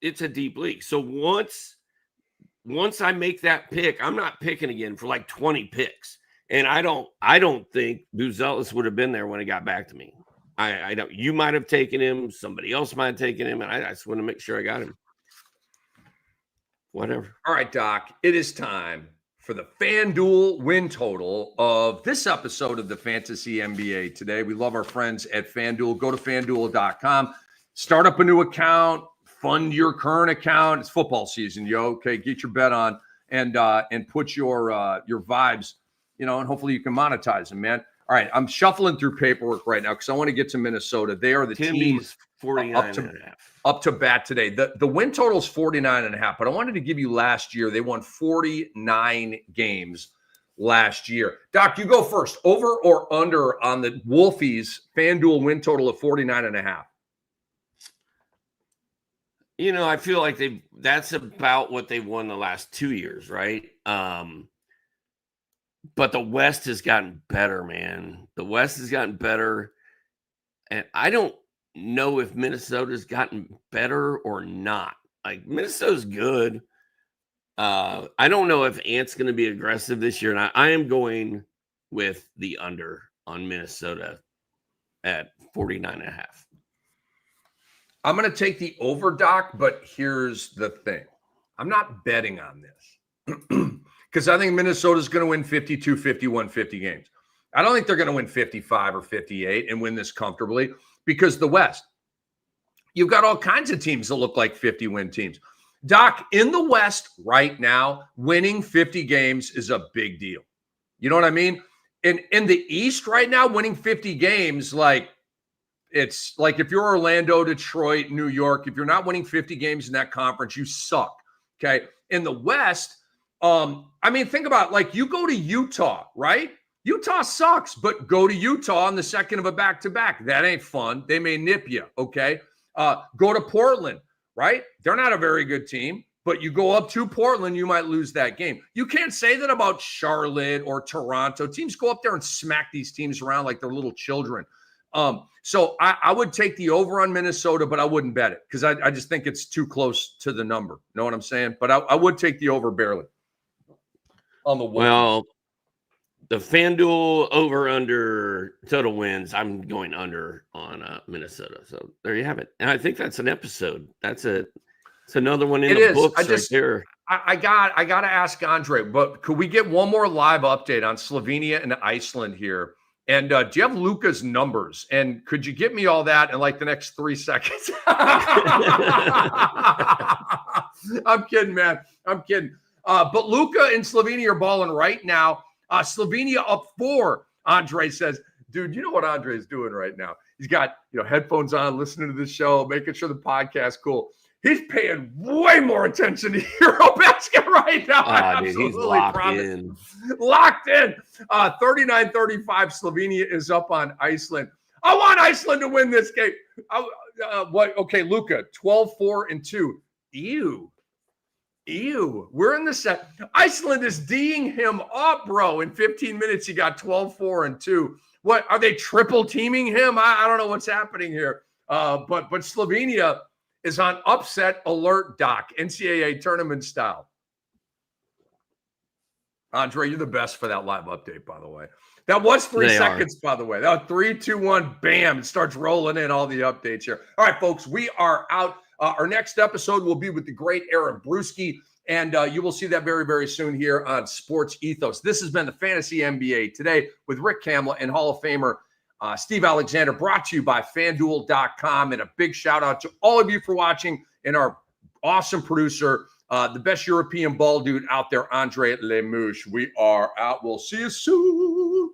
league. So once I make that pick, I'm not picking again for like 20 picks. And I don't think Buzelis would have been there when it got back to me. I don't, you might have taken him, somebody else might have taken him, and I just want to make sure I got him. Whatever. All right, Doc, it is time for the FanDuel win total of this episode of the Fantasy NBA today. We love our friends at FanDuel. Go to FanDuel.com, start up a new account, fund your current account. It's football season, yo. Okay, get your bet on and put your vibes, and hopefully you can monetize them, man. All right, I'm shuffling through paperwork right now because I want to get to Minnesota. They are the team 49.5. Up to bat today. The win total is 49.5, but I wanted to give you last year. They won 49 games last year. Doc, you go first. Over or under on the Wolfies FanDuel win total of 49.5? You know, I feel like that's about what they've won the last 2 years, right? But the West has gotten better, man. The West has gotten better. And I don't know if Minnesota's gotten better or not. Like, Minnesota's good. I don't know if Ant's going to be aggressive this year. And I am going with the under on Minnesota at 49.5. I'm going to take the over, Doc, but here's the thing. I'm not betting on this because I think Minnesota's going to win 52, 51, 50 games. I don't think they're going to win 55 or 58 and win this comfortably because the West, you've got all kinds of teams that look like 50-win teams. Doc, in the West right now, winning 50 games is a big deal. You know what I mean? In the East right now, winning 50 games, like, it's like if you're Orlando, Detroit, New York, if you're not winning 50 games in that conference, you suck. Okay. In the West, I mean, think about, like, you go to Utah, right? Utah sucks, but go to Utah on the second of a back-to-back. That ain't fun. They may nip you. Okay. Go to Portland, right? They're not a very good team, but you go up to Portland, you might lose that game. You can't say that about Charlotte or Toronto. Teams go up there and smack these teams around like they're little children. So I would take the over on Minnesota, but I wouldn't bet it because I just think it's too close to the number. Know what I'm saying? But I would take the over barely on the Wolves. Well, the FanDuel over-under total wins, I'm going under on Minnesota. So there you have it. And I think that's an episode. It's another one in the books right there. I got to ask Andre, but could we get one more live update on Slovenia and Iceland here? And do you have Luka's numbers? And could you get me all that in like the next 3 seconds? I'm kidding, man. I'm kidding. But Luka and Slovenia are balling right now. Slovenia up 4. Andre says, dude, you know what Andre's doing right now? He's got headphones on, listening to the show, making sure the podcast's cool. He's paying way more attention to Eurobasket right now. Dude, he's locked in. Locked in. 39-35. Slovenia is up on Iceland. I want Iceland to win this game. Okay, Luka, 12-4-2. Ew. We're in the set. Iceland is D'ing him up, bro. In 15 minutes, he got 12-4-2. What, are they triple teaming him? I don't know what's happening here. But Slovenia is on upset alert, Doc, NCAA tournament style. Andre, you're the best for that live update, by the way. That was 3 seconds, by the way. That was 3, 2, 1, bam. It starts rolling in all the updates here. All right, folks, we are out. Our next episode will be with the great Aaron Brewski, and you will see that very, very soon here on Sports Ethos. This has been the Fantasy NBA Today with Rick Kamla and Hall of Famer Steve Alexander, brought to you by FanDuel.com. And a big shout out to all of you for watching, and our awesome producer, the best European ball dude out there, Andre Lemouche. We are out. We'll see you soon.